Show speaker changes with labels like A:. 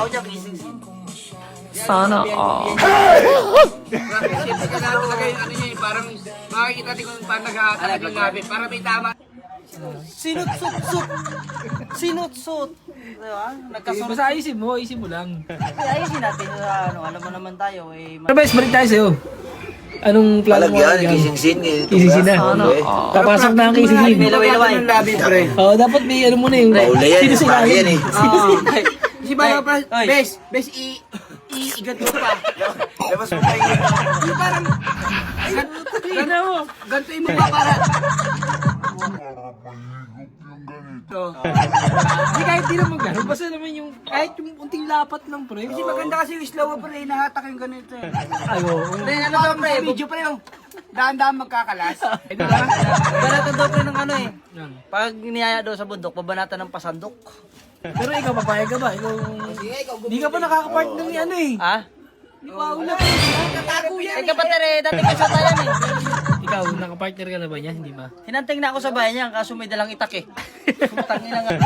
A: tao niya, kising.
B: Sana all.
C: Siyempre kailangan talaga yung ano niya, parang makikita natin kung paano naghahatag yung labi para may tama.
A: Sinutsut-sut. Sinutsut. Diba? Nagkasunod.
B: Basta ayusin mo lang.
A: Ayusin natin. Alam mo naman tayo eh.
B: Pero bes, balik tayo sa'yo. Anong plano mo?
D: Palagyan, kising-sin.
B: Kising-sin na. Papasok na ang kising-sin.
A: May laway-laway.
C: Ng labi, pre.
B: Oo, dapat may ano muna yung...
D: Maula yan,
B: Sino sila
D: pare yan eh.
C: Si Bala pa,
A: Ay.
C: bes, iganto pa.
D: Labas mo tayo.
C: Yung parang, ganto yung mukha para.
B: Hindi kahit di naman gano'n. Basta naman yung... Kahit yung unting lapat lang, pre.
C: Kasi maganda kasi yung slow pre, nahatak yung ganito eh.
B: Ay, oo.
C: Then ano daw pre, video pre yung daan-daan magkakalas.
B: Ito ba?
A: Banatan daw pre ng ano eh. Pag niyaya daw sa bundok, pabanatan ng pasandok.
B: Pero ikaw, papayag ka ba? Ikaw... Hindi ka pa nakaka-partner ni ano eh.
A: Ha?
B: Hindi pa una.
A: Ay kapatid eh, dati may sota yan eh.
B: Ikaw, nakapartner ka na ba niya? Hindi ba?
A: Hinanting na ako sa bahay niya, kaso may dalang itak eh. Putang ina nga.